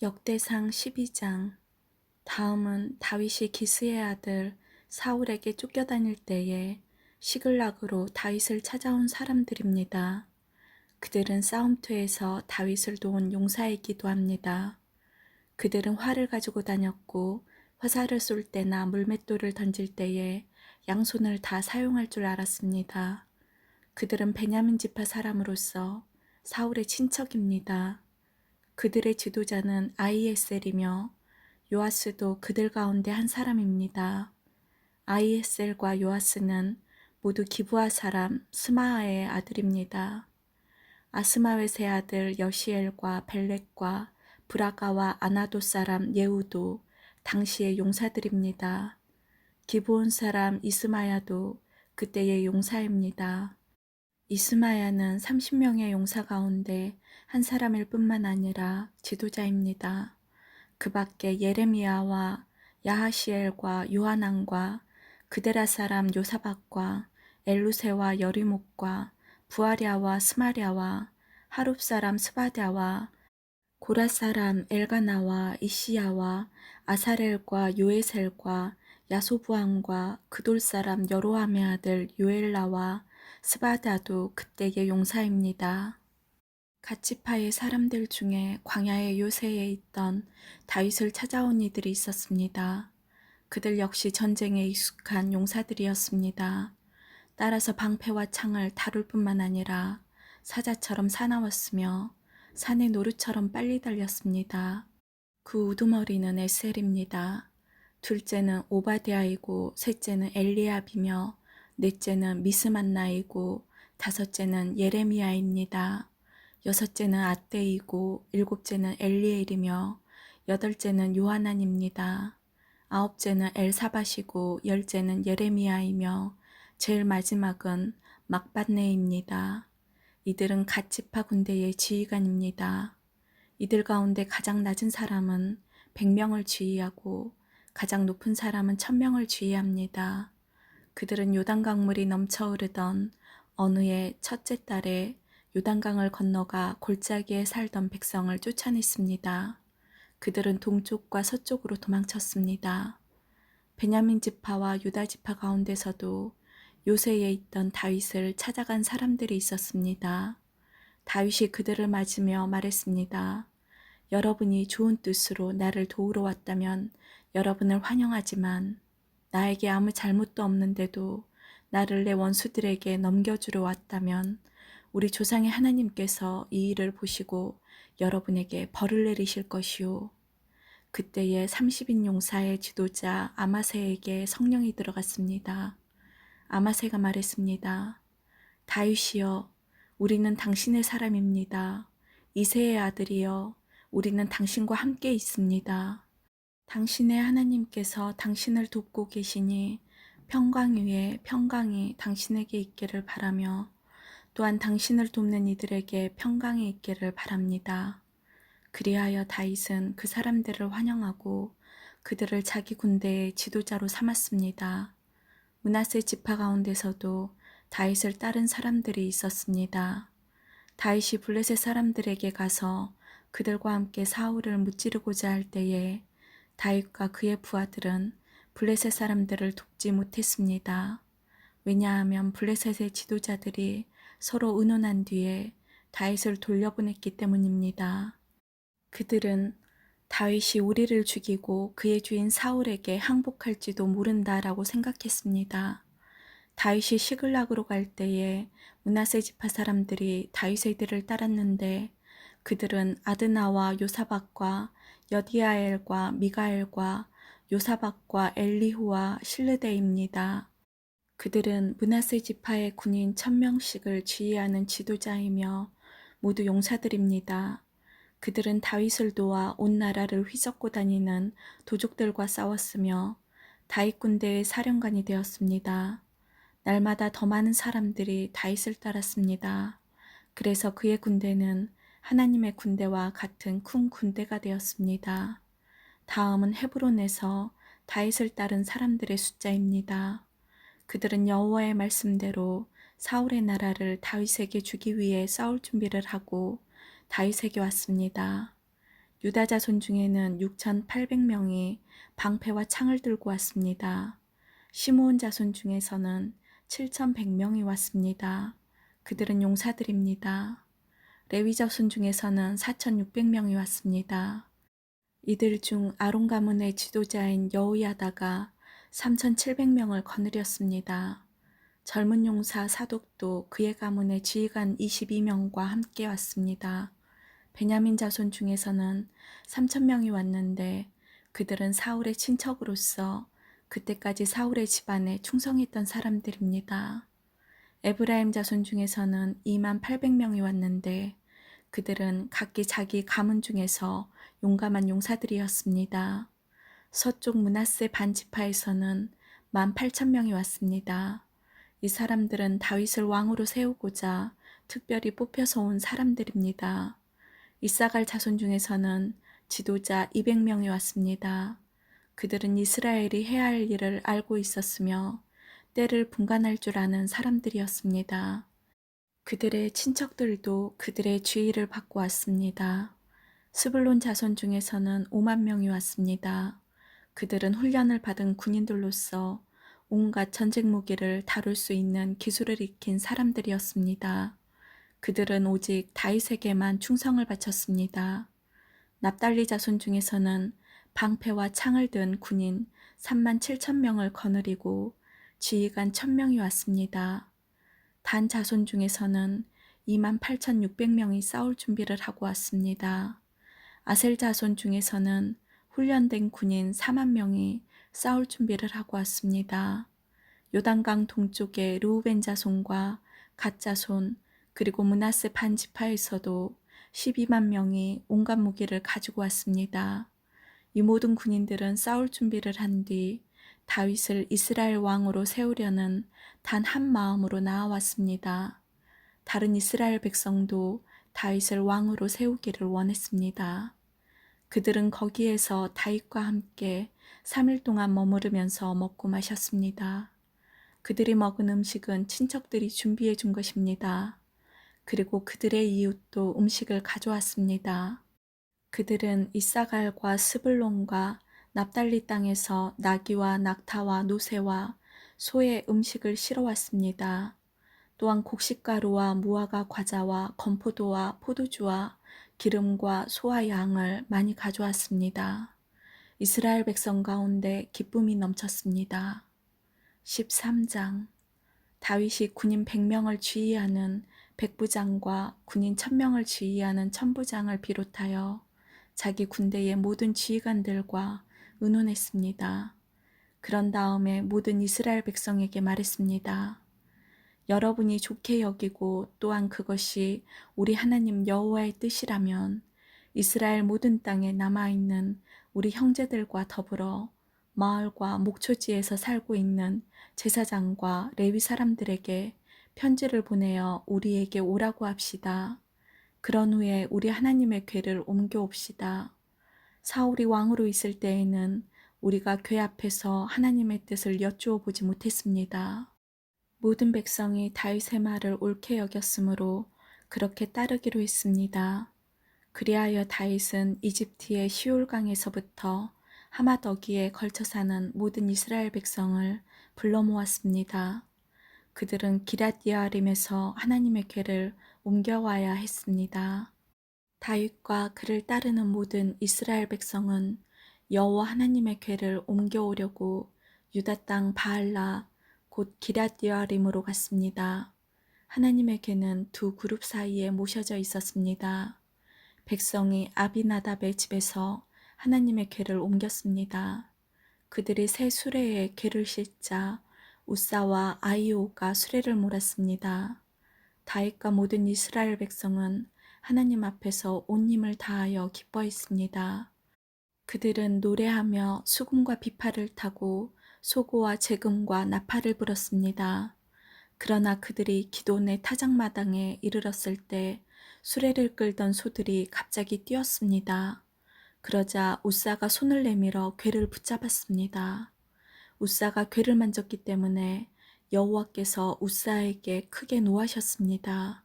역대상 12장. 다음은 다윗이 기스의 아들 사울에게 쫓겨다닐 때에 시글락으로 다윗을 찾아온 사람들입니다. 그들은 싸움터에서 다윗을 도운 용사이기도 합니다. 그들은 활을 가지고 다녔고 화살을 쏠 때나 물맷돌을 던질 때에 양손을 다 사용할 줄 알았습니다. 그들은 베냐민 지파 사람으로서 사울의 친척입니다. 그들의 지도자는 아히에셀이며 요아스도 그들 가운데 한 사람입니다. 아히에셀과 요아스는 모두 기브아 사람 스마아의 아들입니다. 아스마웻의 아들 여시엘과 벨렉과 브라가와 아나도 사람 예후도 당시의 용사들입니다. 기브온 사람 이스마야도 그때의 용사입니다. 이스마야는 30명의 용사 가운데 한 사람일 뿐만 아니라 지도자입니다. 그 밖에 예레미야와 야하시엘과 요하난과 그데라 사람 요사박과 엘루세와 여리목과 부아랴와 스마랴와 하룹 사람 스바랴와 고라 사람 엘가나와 이시야와 아사렐과 요에셀과 야소부함과 그돌 사람 여로함의 아들 요엘라와 스바다도 그때의 용사입니다. 갓지파의 사람들 중에 광야의 요새에 있던 다윗을 찾아온 이들이 있었습니다. 그들 역시 전쟁에 익숙한 용사들이었습니다. 따라서 방패와 창을 다룰 뿐만 아니라 사자처럼 사나웠으며 산의 노루처럼 빨리 달렸습니다. 그 우두머리는 에셀입니다. 둘째는 오바댜이고 셋째는 엘리압이며 넷째는 미스만나이고 다섯째는 예레미야입니다. 여섯째는 아떼이고 일곱째는 엘리엘이며 여덟째는 요하난입니다. 아홉째는 엘사밧이고 열째는 예레미야이며 제일 마지막은 막반네입니다. 이들은 갓지파 군대의 지휘관입니다. 이들 가운데 가장 낮은 사람은 100명을 지휘하고 가장 높은 사람은 1000명을 지휘합니다. 그들은 요단강물이 넘쳐 흐르던 어느 해 첫째 달에 요단강을 건너가 골짜기에 살던 백성을 쫓아냈습니다. 그들은 동쪽과 서쪽으로 도망쳤습니다. 베냐민 지파와 유다 지파 가운데서도 요새에 있던 다윗을 찾아간 사람들이 있었습니다. 다윗이 그들을 맞으며 말했습니다. 여러분이 좋은 뜻으로 나를 도우러 왔다면 여러분을 환영하지만 나에게 아무 잘못도 없는데도 나를 내 원수들에게 넘겨주러 왔다면 우리 조상의 하나님께서 이 일을 보시고 여러분에게 벌을 내리실 것이요. 그때에 30인 용사의 지도자 아마세에게 성령이 들어갔습니다. 아마세가 말했습니다. 다윗이여, 우리는 당신의 사람입니다. 이새의 아들이여, 우리는 당신과 함께 있습니다. 당신의 하나님께서 당신을 돕고 계시니 평강 위에 평강이 당신에게 있기를 바라며 또한 당신을 돕는 이들에게 평강이 있기를 바랍니다. 그리하여 다윗은 그 사람들을 환영하고 그들을 자기 군대의 지도자로 삼았습니다. 므낫세 지파 가운데서도 다윗을 따른 사람들이 있었습니다. 다윗이 블레셋 사람들에게 가서 그들과 함께 사울을 무찌르고자 할 때에 다윗과 그의 부하들은 블레셋 사람들을 돕지 못했습니다. 왜냐하면 블레셋의 지도자들이 서로 의논한 뒤에 다윗을 돌려보냈기 때문입니다. 그들은 다윗이 우리를 죽이고 그의 주인 사울에게 항복할지도 모른다라고 생각했습니다. 다윗이 시글락으로 갈 때에 므낫세 지파 사람들이 다윗의 뒤를 따랐는데 그들은 아드나와 요사박과 여디아엘과 미가엘과 요사박과 엘리후와 실르데입니다. 그들은 므낫세 지파의 군인 1000명씩을 지휘하는 지도자이며 모두 용사들입니다. 그들은 다윗을 도와 온 나라를 휘젓고 다니는 도적들과 싸웠으며 다윗 군대의 사령관이 되었습니다. 날마다 더 많은 사람들이 다윗을 따랐습니다. 그래서 그의 군대는 하나님의 군대와 같은 큰 군대가 되었습니다. 다음은 헤브론에서 다윗을 따른 사람들의 숫자입니다. 그들은 여호와의 말씀대로 사울의 나라를 다윗에게 주기 위해 싸울 준비를 하고 다윗에게 왔습니다. 유다 자손 중에는 6,800명이 방패와 창을 들고 왔습니다. 시므온 자손 중에서는 7,100명이 왔습니다. 그들은 용사들입니다. 레위 자손 중에서는 4,600명이 왔습니다. 이들 중 아론 가문의 지도자인 여호야다가 3,700명을 거느렸습니다. 젊은 용사 사독도 그의 가문의 지휘관 22명과 함께 왔습니다. 베냐민 자손 중에서는 3,000명이 왔는데 그들은 사울의 친척으로서 그때까지 사울의 집안에 충성했던 사람들입니다. 에브라임 자손 중에서는 28,000명이 왔는데 그들은 각기 자기 가문 중에서 용감한 용사들이었습니다. 서쪽 므낫세 반지파에서는 18,000명이 왔습니다. 이 사람들은 다윗을 왕으로 세우고자 특별히 뽑혀서 온 사람들입니다. 이사갈 자손 중에서는 지도자 200명이 왔습니다. 그들은 이스라엘이 해야 할 일을 알고 있었으며 때를 분간할 줄 아는 사람들이었습니다. 그들의 친척들도 그들의 주의를 받고 왔습니다. 스불론 자손 중에서는 5만 명이 왔습니다. 그들은 훈련을 받은 군인들로서 온갖 전쟁 무기를 다룰 수 있는 기술을 익힌 사람들이었습니다. 그들은 오직 다윗에게만 충성을 바쳤습니다. 납달리 자손 중에서는 방패와 창을 든 군인 37,000명을 거느리고 지휘관 1,000명이 왔습니다. 단 자손 중에서는 28,600명이 싸울 준비를 하고 왔습니다. 아셀 자손 중에서는 훈련된 군인 4만 명이 싸울 준비를 하고 왔습니다. 요단강 동쪽의 르우벤 자손과 갓 자손 그리고 므낫세 반지파에서도 12만 명이 온갖 무기를 가지고 왔습니다. 이 모든 군인들은 싸울 준비를 한 뒤 다윗을 이스라엘 왕으로 세우려는 단 한 마음으로 나아왔습니다. 다른 이스라엘 백성도 다윗을 왕으로 세우기를 원했습니다. 그들은 거기에서 다윗과 함께 3일 동안 머무르면서 먹고 마셨습니다. 그들이 먹은 음식은 친척들이 준비해 준 것입니다. 그리고 그들의 이웃도 음식을 가져왔습니다. 그들은 이사갈과 스불론과 납달리 땅에서 나귀와 낙타와 노새와 소의 음식을 실어왔습니다. 또한 곡식가루와 무화과 과자와 건포도와 포도주와 기름과 소와 양을 많이 가져왔습니다. 이스라엘 백성 가운데 기쁨이 넘쳤습니다. 13장 다윗이 군인 100명을 지휘하는 백부장과 군인 1,000명을 지휘하는 천부장을 비롯하여 자기 군대의 모든 지휘관들과 의논했습니다. 그런 다음에 모든 이스라엘 백성에게 말했습니다. 여러분이 좋게 여기고 또한 그것이 우리 하나님 여호와의 뜻이라면 이스라엘 모든 땅에 남아있는 우리 형제들과 더불어 마을과 목초지에서 살고 있는 제사장과 레위 사람들에게 편지를 보내어 우리에게 오라고 합시다. 그런 후에 우리 하나님의 궤를 옮겨옵시다. 사울이 왕으로 있을 때에는 우리가 궤 앞에서 하나님의 뜻을 여쭈어 보지 못했습니다. 모든 백성이 다윗의 말을 옳게 여겼으므로 그렇게 따르기로 했습니다. 그리하여 다윗은 이집트의 시올강에서부터 하마더기에 걸쳐 사는 모든 이스라엘 백성을 불러 모았습니다. 그들은 기럇 여아림에서 하나님의 궤를 옮겨와야 했습니다. 다윗과 그를 따르는 모든 이스라엘 백성은 여호와 하나님의 궤를 옮겨오려고 유다 땅 바알라 곧 기럇 여아림으로 갔습니다. 하나님의 궤는 두 그룹 사이에 모셔져 있었습니다. 백성이 아비나답의 집에서 하나님의 궤를 옮겼습니다. 그들이 새 수레에 궤를 싣자 우사와 아이오가 수레를 몰았습니다. 다윗과 모든 이스라엘 백성은 하나님 앞에서 온 힘을 다하여 기뻐했습니다. 그들은 노래하며 수금과 비파를 타고 소고와 재금과 나팔을 불었습니다. 그러나 그들이 기돈의 타작마당에 이르렀을 때 수레를 끌던 소들이 갑자기 뛰었습니다. 그러자 우사가 손을 내밀어 궤를 붙잡았습니다. 우사가 궤를 만졌기 때문에 여호와께서 우사에게 크게 노하셨습니다.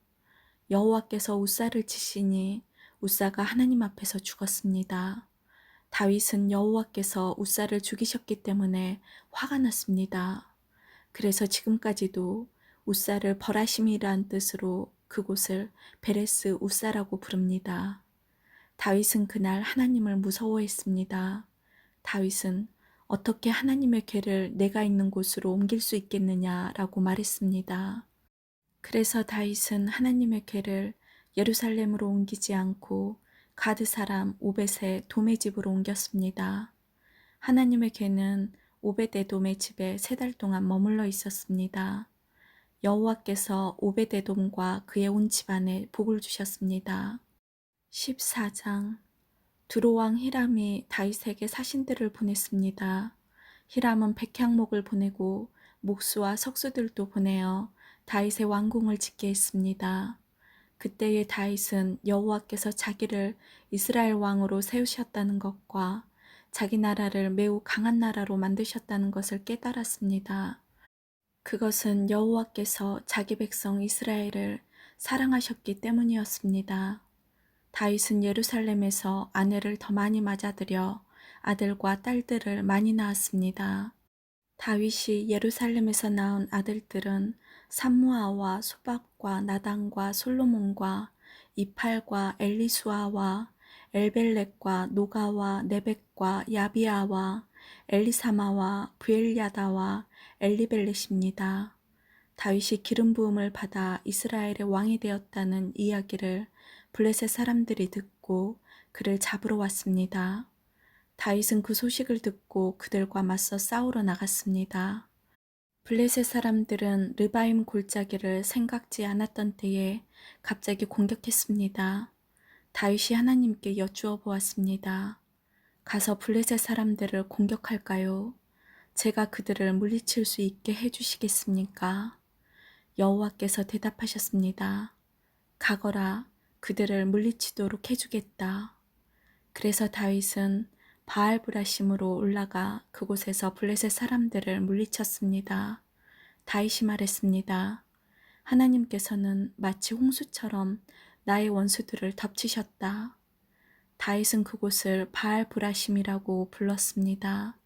여호와께서 우사를 치시니 우사가 하나님 앞에서 죽었습니다. 다윗은 여호와께서 우사를 죽이셨기 때문에 화가 났습니다. 그래서 지금까지도 우사를 벌하심이란 뜻으로 그곳을 베레스 우사라고 부릅니다. 다윗은 그날 하나님을 무서워했습니다. 다윗은 어떻게 하나님의 궤를 내가 있는 곳으로 옮길 수 있겠느냐라고 말했습니다. 그래서 다윗은 하나님의 궤를 예루살렘으로 옮기지 않고 가드 사람 오벳의 도매 집으로 옮겼습니다. 하나님의 궤는 오벳에돔의 집에 3달 동안 머물러 있었습니다. 여호와께서 오벳에돔과 그의 온 집안에 복을 주셨습니다. 14장. 두로왕 히람이 다윗에게 사신들을 보냈습니다. 히람은 백향목을 보내고 목수와 석수들도 보내어 다윗의 왕궁을 짓게 했습니다. 그때의 다윗은 여호와께서 자기를 이스라엘 왕으로 세우셨다는 것과 자기 나라를 매우 강한 나라로 만드셨다는 것을 깨달았습니다. 그것은 여호와께서 자기 백성 이스라엘을 사랑하셨기 때문이었습니다. 다윗은 예루살렘에서 아내를 더 많이 맞아들여 아들과 딸들을 많이 낳았습니다. 다윗이 예루살렘에서 낳은 아들들은 삼무아와 소박과 나단과 솔로몬과 이팔과 엘리수아와 엘벨렉과 노가와 네벡과 야비아와 엘리사마와 부엘야다와 엘리벨렛입니다. 다윗이 기름 부음을 받아 이스라엘의 왕이 되었다는 이야기를 블레셋 사람들이 듣고 그를 잡으러 왔습니다. 다윗은 그 소식을 듣고 그들과 맞서 싸우러 나갔습니다. 블레셋 사람들은 르바임 골짜기를 생각지 않았던 때에 갑자기 공격했습니다. 다윗이 하나님께 여쭈어 보았습니다. 가서 블레셋 사람들을 공격할까요? 제가 그들을 물리칠 수 있게 해주시겠습니까? 여호와께서 대답하셨습니다. 가거라, 그들을 물리치도록 해주겠다. 그래서 다윗은 바알브라심으로 올라가 그곳에서 블레셋 사람들을 물리쳤습니다. 다윗이 말했습니다. 하나님께서는 마치 홍수처럼 나의 원수들을 덮치셨다. 다윗은 그곳을 바알브라심이라고 불렀습니다.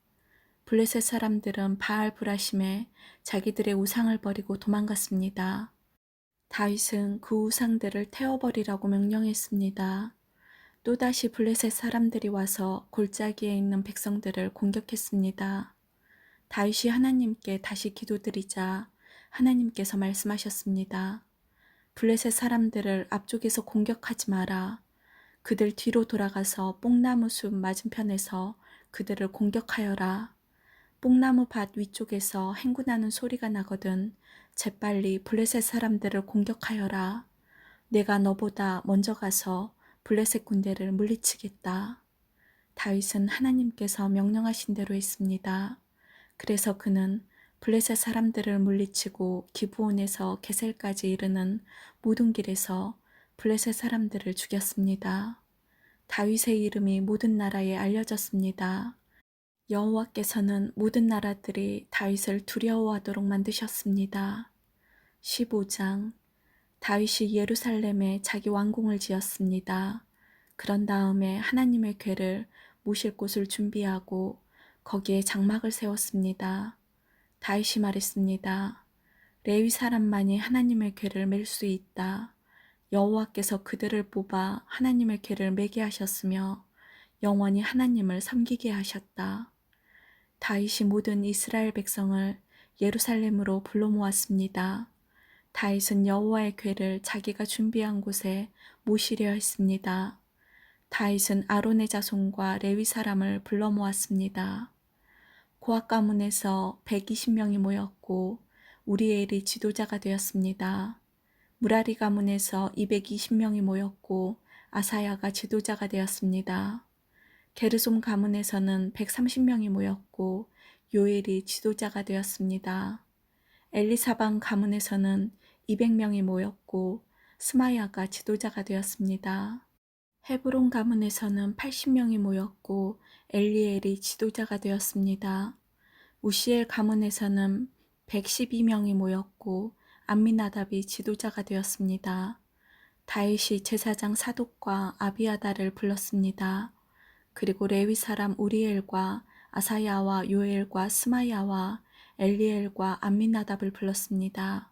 블레셋 사람들은 바알브라심에 자기들의 우상을 버리고 도망갔습니다. 다윗은 그 우상들을 태워버리라고 명령했습니다. 또다시 블레셋 사람들이 와서 골짜기에 있는 백성들을 공격했습니다. 다윗이 하나님께 다시 기도드리자 하나님께서 말씀하셨습니다. 블레셋 사람들을 앞쪽에서 공격하지 마라. 그들 뒤로 돌아가서 뽕나무 숲 맞은편에서 그들을 공격하여라. 뽕나무 밭 위쪽에서 행군하는 소리가 나거든 재빨리 블레셋 사람들을 공격하여라. 내가 너보다 먼저 가서 블레셋 군대를 물리치겠다. 다윗은 하나님께서 명령하신 대로 했습니다. 그래서 그는 블레셋 사람들을 물리치고 기브온에서 게셀까지 이르는 모든 길에서 블레셋 사람들을 죽였습니다. 다윗의 이름이 모든 나라에 알려졌습니다. 여호와께서는 모든 나라들이 다윗을 두려워하도록 만드셨습니다. 15장. 다윗이 예루살렘에 자기 왕궁을 지었습니다. 그런 다음에 하나님의 궤를 모실 곳을 준비하고 거기에 장막을 세웠습니다. 다윗이 말했습니다. 레위 사람만이 하나님의 궤를 맬 수 있다. 여호와께서 그들을 뽑아 하나님의 궤를 매게 하셨으며 영원히 하나님을 섬기게 하셨다. 다윗이 모든 이스라엘 백성을 예루살렘으로 불러 모았습니다. 다윗은 여호와의 궤를 자기가 준비한 곳에 모시려 했습니다. 다윗은 아론의 자손과 레위 사람을 불러 모았습니다. 고앗 가문에서 120명이 모였고 우리엘이 지도자가 되었습니다. 무라리 가문에서 220명이 모였고 아사야가 지도자가 되었습니다. 게르솜 가문에서는 130명이 모였고 요엘이 지도자가 되었습니다. 엘리사방 가문에서는 200명이 모였고 스마야가 지도자가 되었습니다. 헤브론 가문에서는 80명이 모였고 엘리엘이 지도자가 되었습니다. 우시엘 가문에서는 112명이 모였고 암미나답이 지도자가 되었습니다. 다윗이 제사장 사독과 아비아다를 불렀습니다. 그리고 레위 사람 우리엘과 아사야와 요엘과 스마야와 엘리엘과 암미나답을 불렀습니다.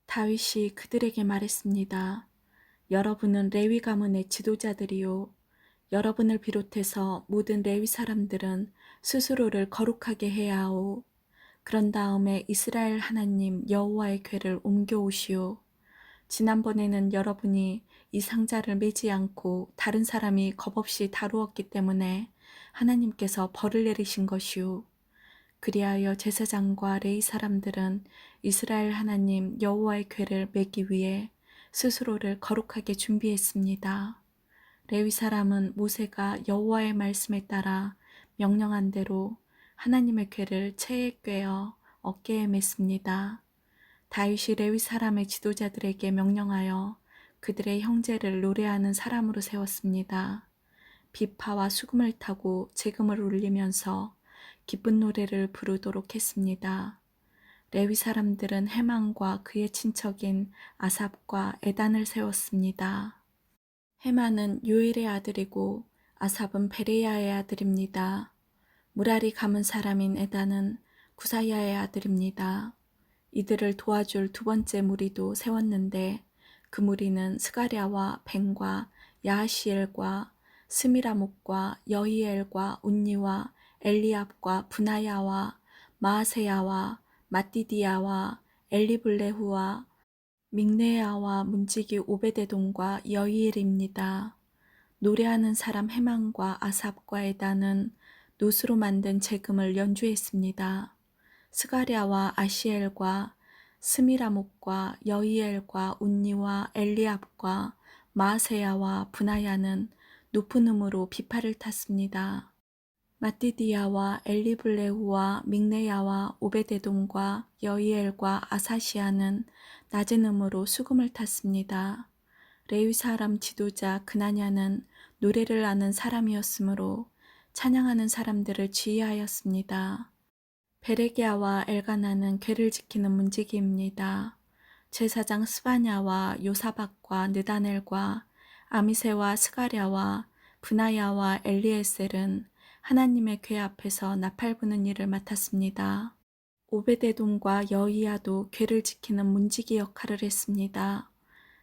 다윗이 그들에게 말했습니다. 여러분은 레위 가문의 지도자들이요. 여러분을 비롯해서 모든 레위 사람들은 스스로를 거룩하게 해야 하오. 그런 다음에 이스라엘 하나님 여호와의 궤를 옮겨오시오. 지난번에는 여러분이 이 상자를 매지 않고 다른 사람이 겁없이 다루었기 때문에 하나님께서 벌을 내리신 것이오. 그리하여 제사장과 레위 사람들은 이스라엘 하나님 여호와의 궤를 매기 위해 스스로를 거룩하게 준비했습니다. 레위 사람은 모세가 여호와의 말씀에 따라 명령한 대로 하나님의 궤를 채에 꿰어 어깨에 맸습니다. 다윗이 레위 사람의 지도자들에게 명령하여 그들의 형제를 노래하는 사람으로 세웠습니다. 비파와 수금을 타고 재금을 울리면서 기쁜 노래를 부르도록 했습니다. 레위 사람들은 헤만과 그의 친척인 아삽과 에단을 세웠습니다. 헤만은 요엘의 아들이고 아삽은 베레야의 아들입니다. 무라리 가문 사람인 에단은 구사야의 아들입니다. 이들을 도와줄 두 번째 무리도 세웠는데 그 무리는 스가랴와 벤과 야하시엘과 스미라목과 여히엘과 운니와 엘리압과 분하야와 마아세야와 마띠디야와 엘리블레후와 믹네야와 문지기 오베데돔과 여히엘입니다. 노래하는 사람 헤만과 아삽과 에단은 노스로 만든 제금을 연주했습니다. 스가랴와 아시엘과 스미라목과 여히엘과 운니와 엘리압과 마아세야와 분하야는 높은 음으로 비파를 탔습니다. 마띠디야와 엘리블레후와 믹네야와 오베데돔과 여히엘과 아사시아는 낮은 음으로 수금을 탔습니다. 레위 사람 지도자 그나냐는 노래를 아는 사람이었으므로 찬양하는 사람들을 지휘하였습니다. 베레기야와 엘가나는 궤를 지키는 문지기입니다. 제사장 스바냐와 요사박과 느다넬과 아미세와 스가랴와 브나야와 엘리에셀은 하나님의 궤 앞에서 나팔 부는 일을 맡았습니다. 오베데돔과 여히야도 궤를 지키는 문지기 역할을 했습니다.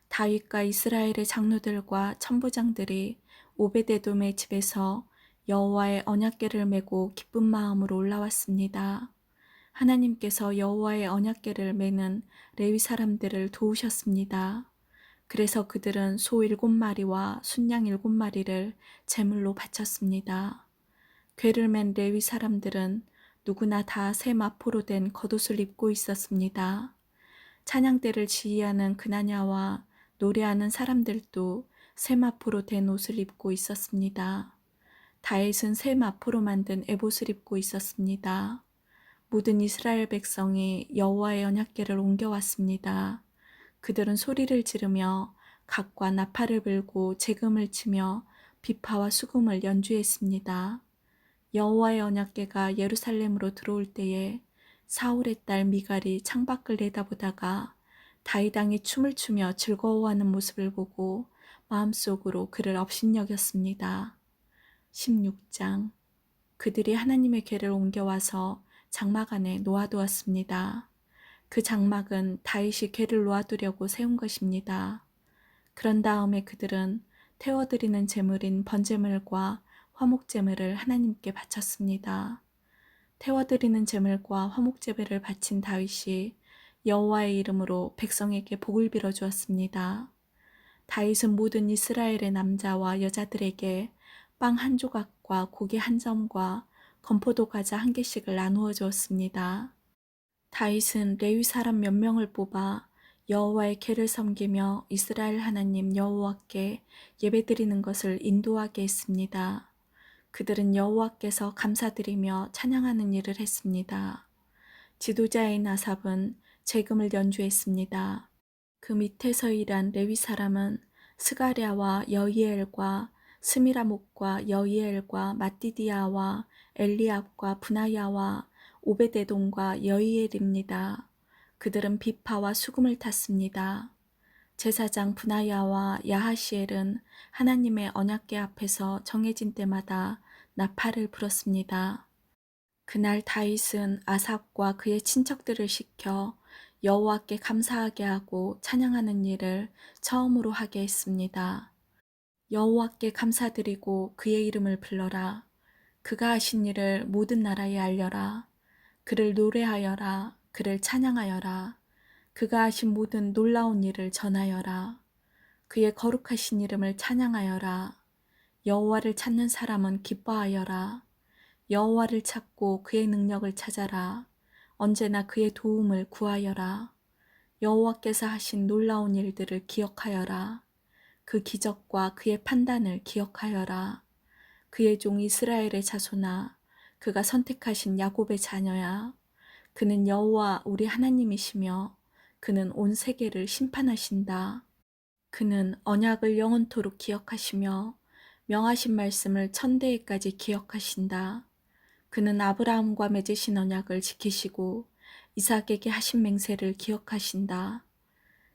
다윗과 이스라엘의 장로들과 천부장들이 오베데돔의 집에서 여호와의 언약궤를 메고 기쁜 마음으로 올라왔습니다. 하나님께서 여호와의 언약궤를 메는 레위 사람들을 도우셨습니다. 그래서 그들은 소 7마리와 순양 7마리를 제물로 바쳤습니다. 궤를 맨 레위 사람들은 누구나 다 새 마포로 된 겉옷을 입고 있었습니다. 찬양대를 지휘하는 그나냐와 노래하는 사람들도 새 마포로 된 옷을 입고 있었습니다. 다윗은 새 마포로 만든 에봇을 입고 있었습니다. 모든 이스라엘 백성이 여호와의 언약궤를 옮겨왔습니다. 그들은 소리를 지르며 각과 나팔을 불고 재금을 치며 비파와 수금을 연주했습니다. 여호와의 언약궤가 예루살렘으로 들어올 때에 사울의 딸 미갈이 창밖을 내다보다가 다윗 왕이 춤을 추며 즐거워하는 모습을 보고 마음속으로 그를 업신여겼습니다. 16장. 그들이 하나님의 궤를 옮겨와서 장막 안에 놓아두었습니다. 그 장막은 다윗이 궤를 놓아두려고 세운 것입니다. 그런 다음에 그들은 태워드리는 제물인 번제물과 화목제물을 하나님께 바쳤습니다. 태워드리는 제물과 화목제물을 바친 다윗이 여호와의 이름으로 백성에게 복을 빌어주었습니다. 다윗은 모든 이스라엘의 남자와 여자들에게 빵 한 조각과 고기 한 점과 건포도 과자 한 개씩을 나누어 주었습니다. 다윗은 레위 사람 몇 명을 뽑아 여호와의 궤를 섬기며 이스라엘 하나님 여호와께 예배드리는 것을 인도하게 했습니다. 그들은 여호와께서 감사드리며 찬양하는 일을 했습니다. 지도자인 아삽은 재금을 연주했습니다. 그 밑에서 일한 레위 사람은 스가랴와 여히엘과 스미라목과 여히엘과 마띠디야와 엘리압과 분하야와 오베데돔과 여히엘입니다. 그들은 비파와 수금을 탔습니다. 제사장 브나야와 야하시엘은 하나님의 언약궤 앞에서 정해진 때마다 나팔을 불었습니다. 그날 다윗은 아삽과 그의 친척들을 시켜 여호와께 감사하게 하고 찬양하는 일을 처음으로 하게 했습니다. 여호와께 감사드리고 그의 이름을 불러라. 그가 하신 일을 모든 나라에 알려라. 그를 노래하여라. 그를 찬양하여라. 그가 하신 모든 놀라운 일을 전하여라. 그의 거룩하신 이름을 찬양하여라. 여호와를 찾는 사람은 기뻐하여라. 여호와를 찾고 그의 능력을 찾아라. 언제나 그의 도움을 구하여라. 여호와께서 하신 놀라운 일들을 기억하여라. 그 기적과 그의 판단을 기억하여라. 그의 종 이스라엘의 자손아, 그가 선택하신 야곱의 자녀야. 그는 여호와 우리 하나님이시며 그는 온 세계를 심판하신다. 그는 언약을 영원토록 기억하시며 명하신 말씀을 천대에까지 기억하신다. 그는 아브라함과 맺으신 언약을 지키시고 이삭에게 하신 맹세를 기억하신다.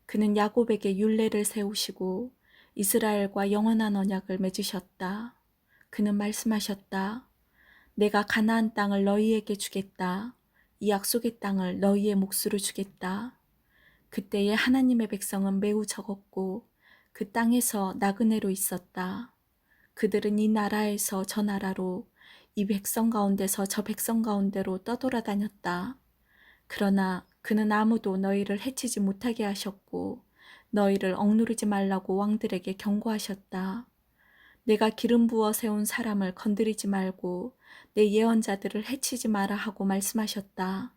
그는 야곱에게 율례를 세우시고 이스라엘과 영원한 언약을 맺으셨다. 그는 말씀하셨다. 내가 가나안 땅을 너희에게 주겠다. 이 약속의 땅을 너희의 몫으로 주겠다. 그때의 하나님의 백성은 매우 적었고 그 땅에서 나그네로 있었다. 그들은 이 나라에서 저 나라로, 이 백성 가운데서 저 백성 가운데로 떠돌아다녔다. 그러나 그는 아무도 너희를 해치지 못하게 하셨고 너희를 억누르지 말라고 왕들에게 경고하셨다. 내가 기름 부어 세운 사람을 건드리지 말고 내 예언자들을 해치지 마라 하고 말씀하셨다.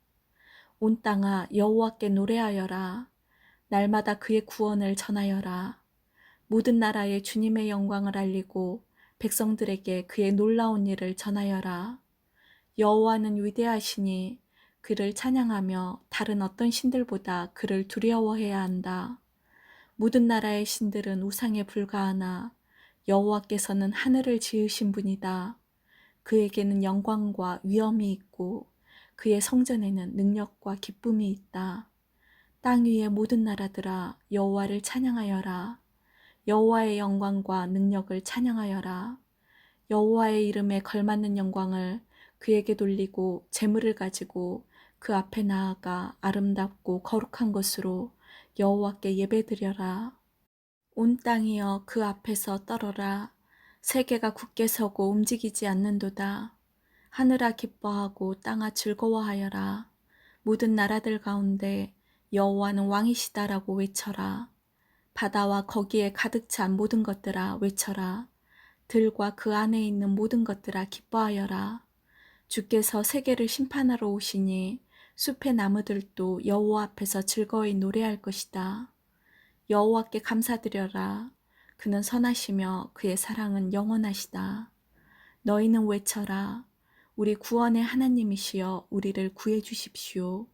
온 땅아 여호와께 노래하여라. 날마다 그의 구원을 전하여라. 모든 나라에 주님의 영광을 알리고 백성들에게 그의 놀라운 일을 전하여라. 여호와는 위대하시니 그를 찬양하며 다른 어떤 신들보다 그를 두려워해야 한다. 모든 나라의 신들은 우상에 불과하나 여호와께서는 하늘을 지으신 분이다. 그에게는 영광과 위엄이 있고 그의 성전에는 능력과 기쁨이 있다. 땅 위의 모든 나라들아 여호와를 찬양하여라. 여호와의 영광과 능력을 찬양하여라. 여호와의 이름에 걸맞는 영광을 그에게 돌리고 재물을 가지고 그 앞에 나아가 아름답고 거룩한 것으로 여호와께 예배드려라. 온 땅이여 그 앞에서 떨어라. 세계가 굳게 서고 움직이지 않는도다. 하늘아 기뻐하고 땅아 즐거워하여라. 모든 나라들 가운데 여호와는 왕이시다라고 외쳐라. 바다와 거기에 가득 찬 모든 것들아 외쳐라. 들과 그 안에 있는 모든 것들아 기뻐하여라. 주께서 세계를 심판하러 오시니 숲의 나무들도 여호와 앞에서 즐거이 노래할 것이다. 여호와께 감사드려라. 그는 선하시며 그의 사랑은 영원하시다. 너희는 외쳐라. 우리 구원의 하나님이시여 우리를 구해 주십시오.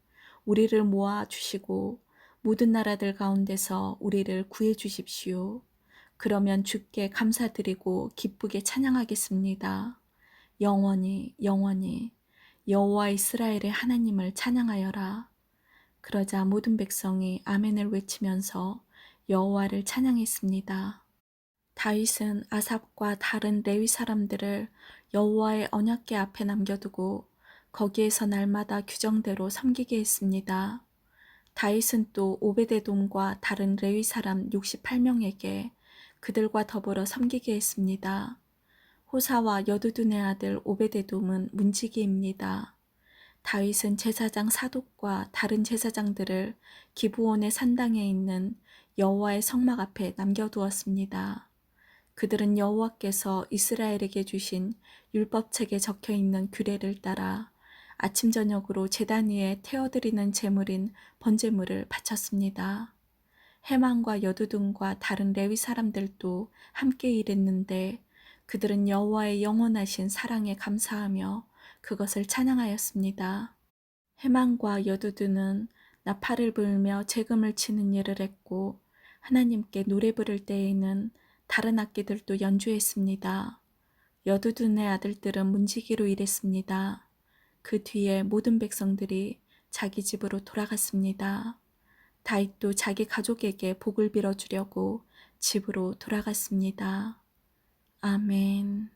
우리를 모아 주시고 모든 나라들 가운데서 우리를 구해 주십시오. 그러면 주께 감사드리고 기쁘게 찬양하겠습니다. 영원히 영원히 여호와 이스라엘의 하나님을 찬양하여라. 그러자 모든 백성이 아멘을 외치면서 여호와를 찬양했습니다. 다윗은 아삽과 다른 레위 사람들을 여호와의 언약궤 앞에 남겨두고 거기에서 날마다 규정대로 섬기게 했습니다. 다윗은 또 오베데돔과 다른 레위 사람 68명에게 그들과 더불어 섬기게 했습니다. 호사와 여두둔의 아들 오베데돔은 문지기입니다. 다윗은 제사장 사독과 다른 제사장들을 기브온의 산당에 있는 여호와의 성막 앞에 남겨두었습니다. 그들은 여호와께서 이스라엘에게 주신 율법책에 적혀있는 규례를 따라 아침 저녁으로 제단 위에 태워드리는 제물인 번제물을 바쳤습니다. 헤만과 여두둔과 다른 레위 사람들도 함께 일했는데 그들은 여호와의 영원하신 사랑에 감사하며 그것을 찬양하였습니다. 헤만과 여두둔은 나팔을 불며 재금을 치는 일을 했고 하나님께 노래 부를 때에는 다른 악기들도 연주했습니다. 여두둔의 아들들은 문지기로 일했습니다. 그 뒤에 모든 백성들이 자기 집으로 돌아갔습니다. 다윗도 자기 가족에게 복을 빌어주려고 집으로 돌아갔습니다. 아멘.